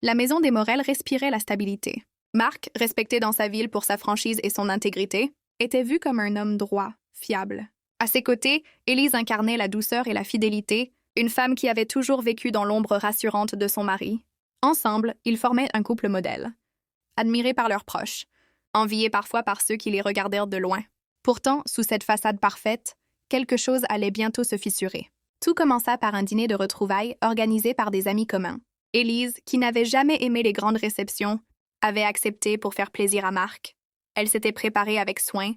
La maison des Morel respirait la stabilité. Marc, respecté dans sa ville pour sa franchise et son intégrité, était vu comme un homme droit, fiable. À ses côtés, Élise incarnait la douceur et la fidélité, une femme qui avait toujours vécu dans l'ombre rassurante de son mari. Ensemble, ils formaient un couple modèle, admiré par leurs proches, envié parfois par ceux qui les regardèrent de loin. Pourtant, sous cette façade parfaite, quelque chose allait bientôt se fissurer. Tout commença par un dîner de retrouvailles organisé par des amis communs. Élise, qui n'avait jamais aimé les grandes réceptions, avait accepté pour faire plaisir à Marc. Elle s'était préparée avec soin,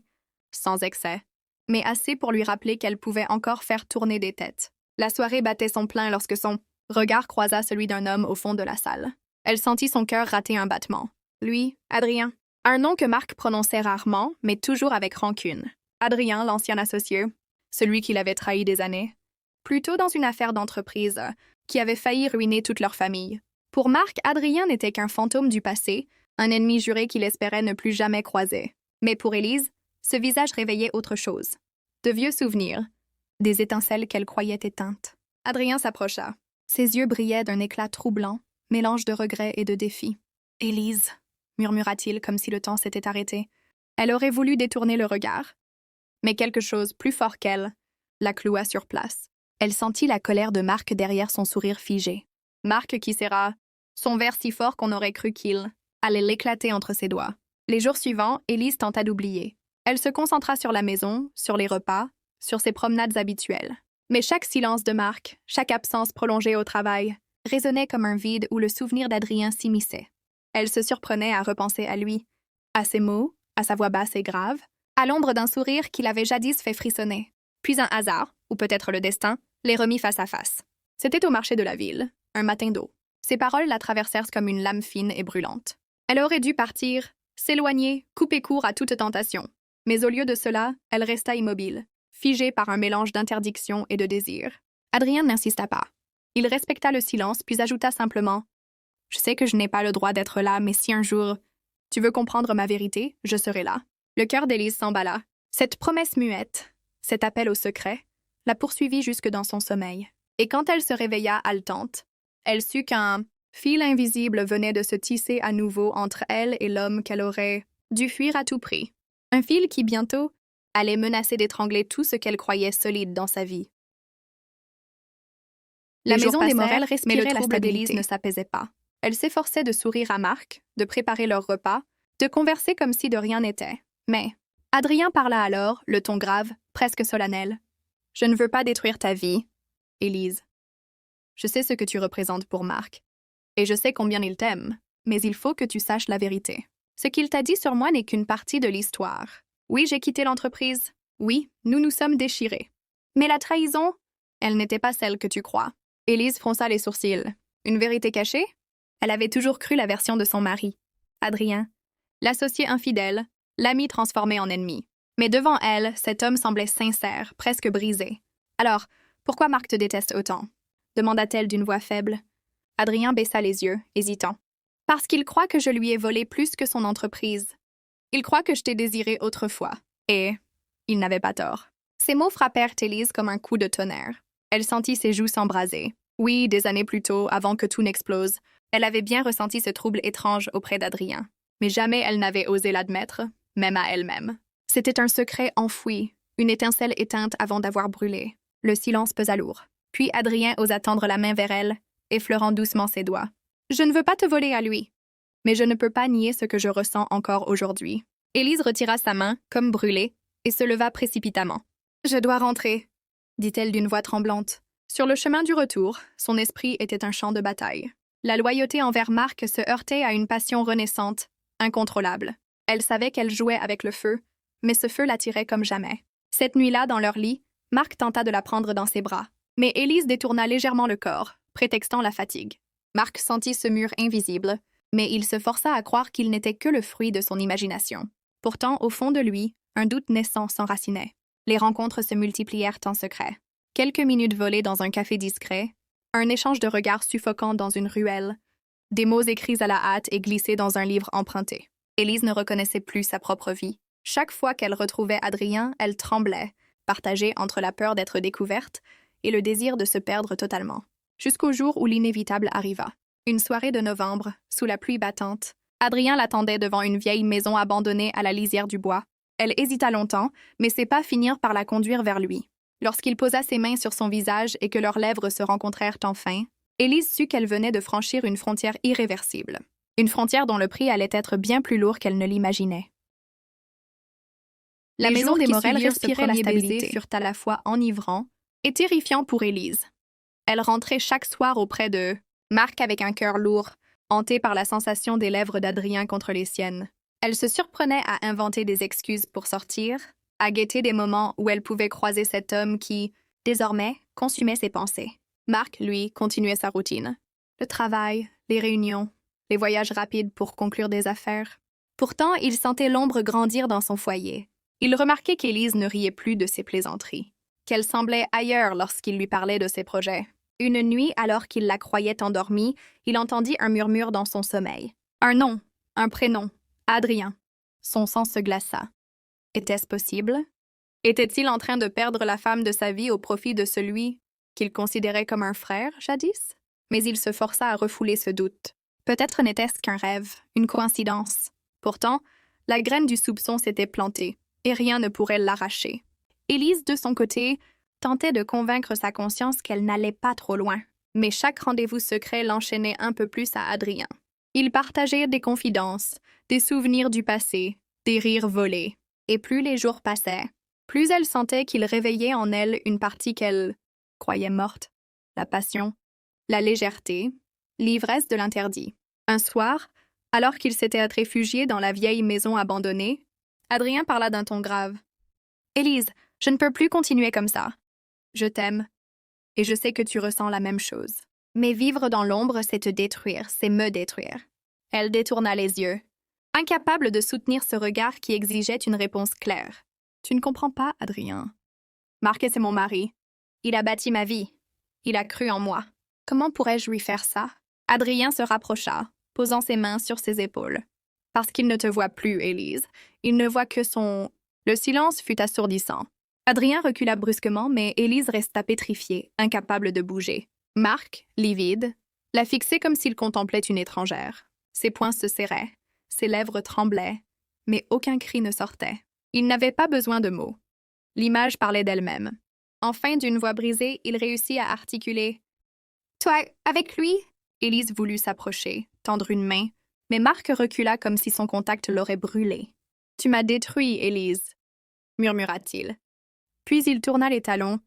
sans excès, mais assez pour lui rappeler qu'elle pouvait encore faire tourner des têtes. La soirée battait son plein lorsque son regard croisa celui d'un homme au fond de la salle. Elle sentit son cœur rater un battement. Lui, Adrien. Un nom que Marc prononçait rarement, mais toujours avec rancune. Adrien, l'ancien associé, celui qui l'avait trahi des années. Plutôt dans une affaire d'entreprise qui avait failli ruiner toute leur famille. Pour Marc, Adrien n'était qu'un fantôme du passé, un ennemi juré qu'il espérait ne plus jamais croiser. Mais pour Élise, ce visage réveillait autre chose. De vieux souvenirs, des étincelles qu'elle croyait éteintes. Adrien s'approcha. Ses yeux brillaient d'un éclat troublant, mélange de regret et de défi. « Élise », murmura-t-il comme si le temps s'était arrêté. Elle aurait voulu détourner le regard. Mais quelque chose plus fort qu'elle la cloua sur place. Elle sentit la colère de Marc derrière son sourire figé. Marc qui serra son verre si fort qu'on aurait cru qu'il allait l'éclater entre ses doigts. Les jours suivants, Élise tenta d'oublier. Elle se concentra sur la maison, sur les repas, sur ses promenades habituelles. Mais chaque silence de Marc, chaque absence prolongée au travail, résonnait comme un vide où le souvenir d'Adrien s'immisçait. Elle se surprenait à repenser à lui, à ses mots, à sa voix basse et grave, à l'ombre d'un sourire qui l'avait jadis fait frissonner. Puis un hasard, ou peut-être le destin, les remit face à face. C'était au marché de la ville, un matin d'eau. Ses paroles la traversèrent comme une lame fine et brûlante. Elle aurait dû partir, s'éloigner, couper court à toute tentation. Mais au lieu de cela, elle resta immobile, figée par un mélange d'interdiction et de désir. Adrien n'insista pas. Il respecta le silence, puis ajouta simplement « Je sais que je n'ai pas le droit d'être là, mais si un jour tu veux comprendre ma vérité, je serai là. » Le cœur d'Élise s'emballa. Cette promesse muette, cet appel au secret, la poursuivit jusque dans son sommeil. Et quand elle se réveilla haletante, elle sut qu'un fil invisible venait de se tisser à nouveau entre elle et l'homme qu'elle aurait dû fuir à tout prix. Un fil qui, bientôt, allait menacer d'étrangler tout ce qu'elle croyait solide dans sa vie. La maison des Morel respirait la stabilité. d'Élise ne s'apaisait pas. Elle s'efforçait de sourire à Marc, de préparer leur repas, de converser comme si de rien n'était. Mais Adrien parla alors, le ton grave, presque solennel. « Je ne veux pas détruire ta vie, Élise. Je sais ce que tu représentes pour Marc, et je sais combien il t'aime, mais il faut que tu saches la vérité. Ce qu'il t'a dit sur moi n'est qu'une partie de l'histoire. Oui, j'ai quitté l'entreprise. Oui, nous nous sommes déchirés. Mais la trahison, elle n'était pas celle que tu crois. » Élise fronça les sourcils. Une vérité cachée? Elle avait toujours cru la version de son mari. Adrien, l'associé infidèle, l'ami transformé en ennemi. Mais devant elle, cet homme semblait sincère, presque brisé. « Alors, pourquoi Marc te déteste autant ?» demanda-t-elle d'une voix faible. Adrien baissa les yeux, hésitant. « Parce qu'il croit que je lui ai volé plus que son entreprise. Il croit que je t'ai désiré autrefois. » Et il n'avait pas tort. Ces mots frappèrent Élise comme un coup de tonnerre. Elle sentit ses joues s'embraser. Oui, des années plus tôt, avant que tout n'explose, elle avait bien ressenti ce trouble étrange auprès d'Adrien. Mais jamais elle n'avait osé l'admettre, même à elle-même. C'était un secret enfoui, une étincelle éteinte avant d'avoir brûlé. Le silence pesa lourd. Puis Adrien osa tendre la main vers elle, effleurant doucement ses doigts. « Je ne veux pas te voler à lui, mais je ne peux pas nier ce que je ressens encore aujourd'hui. » Élise retira sa main, comme brûlée, et se leva précipitamment. « Je dois rentrer, » dit-elle d'une voix tremblante. Sur le chemin du retour, son esprit était un champ de bataille. La loyauté envers Marc se heurtait à une passion renaissante, incontrôlable. Elle savait qu'elle jouait avec le feu, mais ce feu l'attirait comme jamais. Cette nuit-là, dans leur lit, Marc tenta de la prendre dans ses bras. Mais Élise détourna légèrement le corps, prétextant la fatigue. Marc sentit ce mur invisible, mais il se força à croire qu'il n'était que le fruit de son imagination. Pourtant, au fond de lui, un doute naissant s'enracinait. Les rencontres se multiplièrent en secret. Quelques minutes volées dans un café discret, un échange de regards suffocants dans une ruelle, des mots écrits à la hâte et glissés dans un livre emprunté. Élise ne reconnaissait plus sa propre vie. Chaque fois qu'elle retrouvait Adrien, elle tremblait, partagée entre la peur d'être découverte et le désir de se perdre totalement. Jusqu'au jour où l'inévitable arriva. Une soirée de novembre, sous la pluie battante, Adrien l'attendait devant une vieille maison abandonnée à la lisière du bois. Elle hésita longtemps, mais ses pas finirent par la conduire vers lui. Lorsqu'il posa ses mains sur son visage et que leurs lèvres se rencontrèrent enfin, Élise sut qu'elle venait de franchir une frontière irréversible. Une frontière dont le prix allait être bien plus lourd qu'elle ne l'imaginait. La maison des Morel respirait la stabilité, furent à la fois enivrants et terrifiants pour Élise. Elle rentrait chaque soir auprès de Marc avec un cœur lourd, hanté par la sensation des lèvres d'Adrien contre les siennes. Elle se surprenait à inventer des excuses pour sortir, à guetter des moments où elle pouvait croiser cet homme qui, désormais, consumait ses pensées. Marc, lui, continuait sa routine. Le travail, les réunions, les voyages rapides pour conclure des affaires. Pourtant, il sentait l'ombre grandir dans son foyer. Il remarquait qu'Élise ne riait plus de ses plaisanteries, qu'elle semblait ailleurs lorsqu'il lui parlait de ses projets. Une nuit, alors qu'il la croyait endormie, il entendit un murmure dans son sommeil. Un nom, un prénom, Adrien. Son sang se glaça. Était-ce possible? Était-il en train de perdre la femme de sa vie au profit de celui qu'il considérait comme un frère, jadis? Mais il se força à refouler ce doute. Peut-être n'était-ce qu'un rêve, une coïncidence. Pourtant, la graine du soupçon s'était plantée, et rien ne pourrait l'arracher. Élise, de son côté, tentait de convaincre sa conscience qu'elle n'allait pas trop loin. Mais chaque rendez-vous secret l'enchaînait un peu plus à Adrien. Ils partageaient des confidences, des souvenirs du passé, des rires volés. Et plus les jours passaient, plus elle sentait qu'il réveillait en elle une partie qu'elle croyait morte. La passion, la légèreté, l'ivresse de l'interdit. Un soir, alors qu'ils s'étaient réfugiés dans la vieille maison abandonnée, Adrien parla d'un ton grave. « Élise, je ne peux plus continuer comme ça. Je t'aime, et je sais que tu ressens la même chose. Mais vivre dans l'ombre, c'est te détruire, c'est me détruire. » Elle détourna les yeux, incapable de soutenir ce regard qui exigeait une réponse claire. « Tu ne comprends pas, Adrien. Marc, c'est mon mari. Il a bâti ma vie. Il a cru en moi. Comment pourrais-je lui faire ça? » Adrien se rapprocha, posant ses mains sur ses épaules. « Parce qu'il ne te voit plus, Élise. Il ne voit que son... » Le silence fut assourdissant. Adrien recula brusquement, mais Élise resta pétrifiée, incapable de bouger. Marc, livide, la fixait comme s'il contemplait une étrangère. Ses poings se serraient, ses lèvres tremblaient, mais aucun cri ne sortait. Il n'avait pas besoin de mots. L'image parlait d'elle-même. Enfin, d'une voix brisée, il réussit à articuler « Toi, avec lui ?» Élise voulut s'approcher, tendre une main, mais Marc recula comme si son contact l'aurait brûlé. « Tu m'as détruit, Élise, » murmura-t-il. Puis il tourna les talons,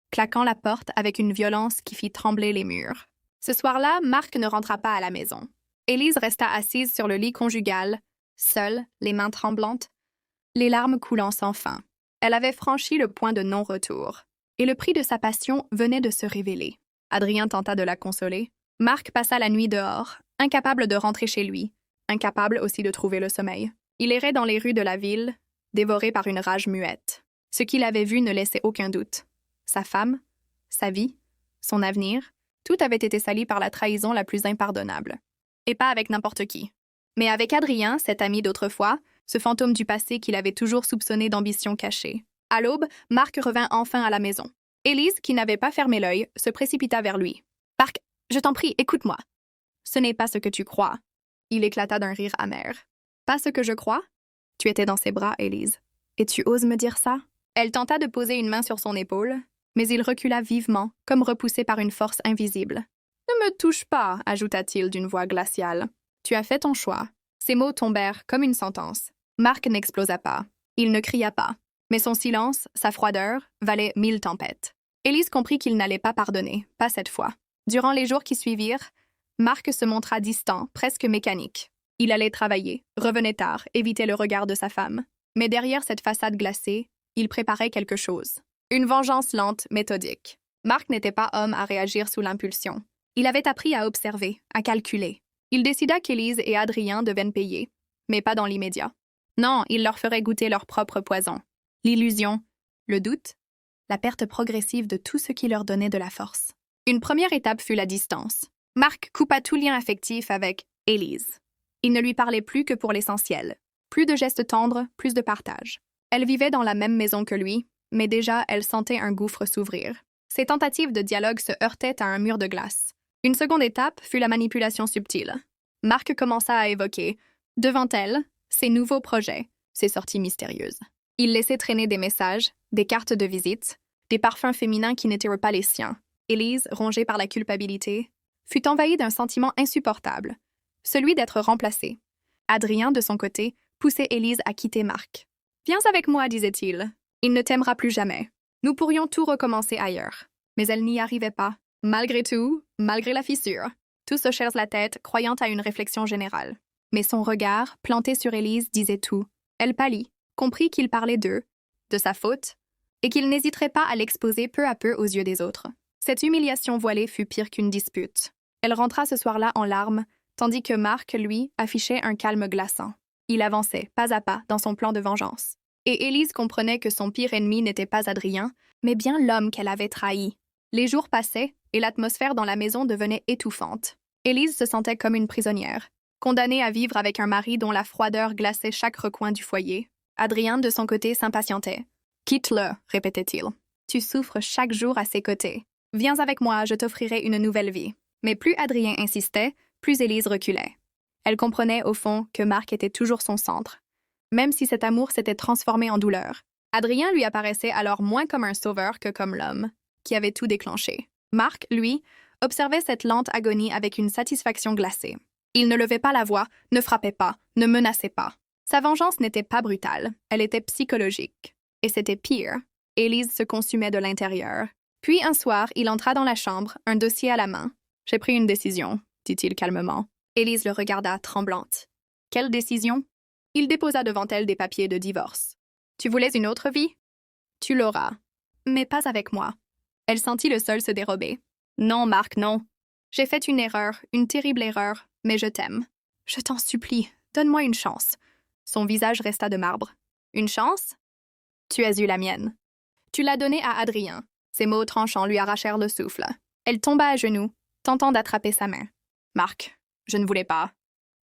claquant la porte avec une violence qui fit trembler les murs. Ce soir-là, Marc ne rentra pas à la maison. Élise resta assise sur le lit conjugal, seule, les mains tremblantes, les larmes coulant sans fin. Elle avait franchi le point de non-retour, et le prix de sa passion venait de se révéler. Adrien tenta de la consoler. Marc passa la nuit dehors, incapable de rentrer chez lui, incapable aussi de trouver le sommeil. Il errait dans les rues de la ville, dévoré par une rage muette. Ce qu'il avait vu ne laissait aucun doute. Sa femme, sa vie, son avenir, tout avait été sali par la trahison la plus impardonnable. Et pas avec n'importe qui. Mais avec Adrien, cet ami d'autrefois, ce fantôme du passé qu'il avait toujours soupçonné d'ambition cachée. À l'aube, Marc revint enfin à la maison. Élise, qui n'avait pas fermé l'œil, se précipita vers lui. « Marc, je t'en prie, écoute-moi. »« Ce n'est pas ce que tu crois. » Il éclata d'un rire amer. « Pas ce que je crois? » Tu étais dans ses bras, Élise. Et tu oses me dire ça? Elle tenta de poser une main sur son épaule, mais il recula vivement, comme repoussé par une force invisible. « Ne me touche pas, » ajouta-t-il d'une voix glaciale. « Tu as fait ton choix. » Ces mots tombèrent comme une sentence. Marc n'explosa pas. Il ne cria pas. Mais son silence, sa froideur, valaient 1000 tempêtes. Élise comprit qu'il n'allait pas pardonner, pas cette fois. Durant les jours qui suivirent, Marc se montra distant, presque mécanique. Il allait travailler, revenait tard, évitait le regard de sa femme. Mais derrière cette façade glacée, il préparait quelque chose. Une vengeance lente, méthodique. Marc n'était pas homme à réagir sous l'impulsion. Il avait appris à observer, à calculer. Il décida qu'Élise et Adrien devaient payer, mais pas dans l'immédiat. Non, il leur ferait goûter leur propre poison. L'illusion, le doute, la perte progressive de tout ce qui leur donnait de la force. Une première étape fut la distance. Marc coupa tout lien affectif avec Élise. Il ne lui parlait plus que pour l'essentiel. Plus de gestes tendres, plus de partage. Elle vivait dans la même maison que lui, mais déjà elle sentait un gouffre s'ouvrir. Ses tentatives de dialogue se heurtaient à un mur de glace. Une seconde étape fut la manipulation subtile. Mark commença à évoquer, devant elle, ses nouveaux projets, ses sorties mystérieuses. Il laissait traîner des messages, des cartes de visite, des parfums féminins qui n'étaient pas les siens. Élise, rongée par la culpabilité, fut envahie d'un sentiment insupportable, celui d'être remplacée. Adrien, de son côté, poussait Élise à quitter Mark. « Viens avec moi, disait-il. Il ne t'aimera plus jamais. Nous pourrions tout recommencer ailleurs. » Mais elle n'y arrivait pas. Malgré tout, malgré la fissure, tous hochèrent la tête, croyant à une réflexion générale. Mais son regard, planté sur Élise, disait tout. Elle pâlit, comprit qu'il parlait d'eux, de sa faute, et qu'il n'hésiterait pas à l'exposer peu à peu aux yeux des autres. Cette humiliation voilée fut pire qu'une dispute. Elle rentra ce soir-là en larmes, tandis que Mark, lui, affichait un calme glaçant. Il avançait, pas à pas, dans son plan de vengeance. Et Élise comprenait que son pire ennemi n'était pas Adrien, mais bien l'homme qu'elle avait trahi. Les jours passaient, et l'atmosphère dans la maison devenait étouffante. Élise se sentait comme une prisonnière, condamnée à vivre avec un mari dont la froideur glaçait chaque recoin du foyer. Adrien, de son côté, s'impatientait. « Quitte-le », répétait-il. « Tu souffres chaque jour à ses côtés. Viens avec moi, je t'offrirai une nouvelle vie. » Mais plus Adrien insistait, plus Élise reculait. Elle comprenait, au fond, que Mark était toujours son centre, même si cet amour s'était transformé en douleur. Adrien lui apparaissait alors moins comme un sauveur que comme l'homme qui avait tout déclenché. Mark, lui, observait cette lente agonie avec une satisfaction glacée. Il ne levait pas la voix, ne frappait pas, ne menaçait pas. Sa vengeance n'était pas brutale, elle était psychologique. Et c'était pire. Élise se consumait de l'intérieur. Puis un soir, il entra dans la chambre, un dossier à la main. « J'ai pris une décision », dit-il calmement. Élise le regarda, tremblante. « Quelle décision ?» Il déposa devant elle des papiers de divorce. « Tu voulais une autre vie ? Tu l'auras. Mais pas avec moi. » Elle sentit le sol se dérober. « Non, Mark, non. J'ai fait une erreur, une terrible erreur, mais je t'aime. Je t'en supplie, donne-moi une chance. » Son visage resta de marbre. « Une chance ? Tu as eu la mienne. Tu l'as donnée à Adrien. » Ses mots tranchants lui arrachèrent le souffle. Elle tomba à genoux, tentant d'attraper sa main. « Mark, je ne voulais pas.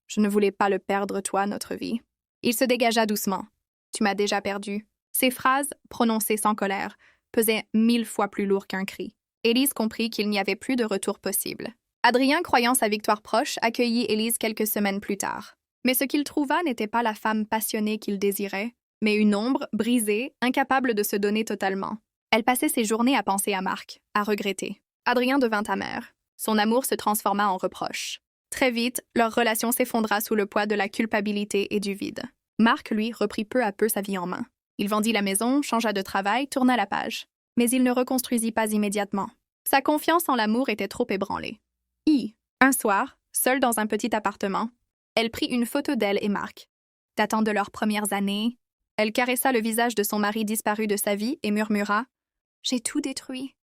Je ne voulais pas le perdre, toi, notre vie. » Il se dégagea doucement. « Tu m'as déjà perdu. » Ces phrases, prononcées sans colère, pesaient 1000 fois plus lourd qu'un cri. Élise comprit qu'il n'y avait plus de retour possible. Adrien, croyant sa victoire proche, accueillit Élise quelques semaines plus tard. Mais ce qu'il trouva n'était pas la femme passionnée qu'il désirait, mais une ombre, brisée, incapable de se donner totalement. Elle passait ses journées à penser à Mark, à regretter. Adrien devint amer. Son amour se transforma en reproche. Très vite, leur relation s'effondra sous le poids de la culpabilité et du vide. Mark, lui, reprit peu à peu sa vie en main. Il vendit la maison, changea de travail, tourna la page. Mais il ne reconstruisit pas immédiatement. Sa confiance en l'amour était trop ébranlée. Un soir, seule dans un petit appartement, elle prit une photo d'elle et Mark. Datant de leurs premières années, elle caressa le visage de son mari disparu de sa vie et murmura « J'ai tout détruit. »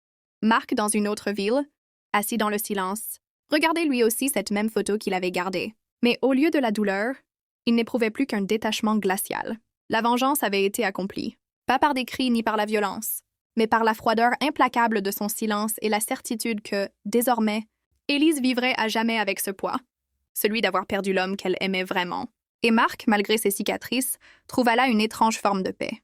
Mark, dans une autre ville, assis dans le silence, regardait lui aussi cette même photo qu'il avait gardée. Mais au lieu de la douleur, il n'éprouvait plus qu'un détachement glacial. La vengeance avait été accomplie, pas par des cris ni par la violence, mais par la froideur implacable de son silence et la certitude que, désormais, Élise vivrait à jamais avec ce poids, celui d'avoir perdu l'homme qu'elle aimait vraiment. Et Mark, malgré ses cicatrices, trouva là une étrange forme de paix.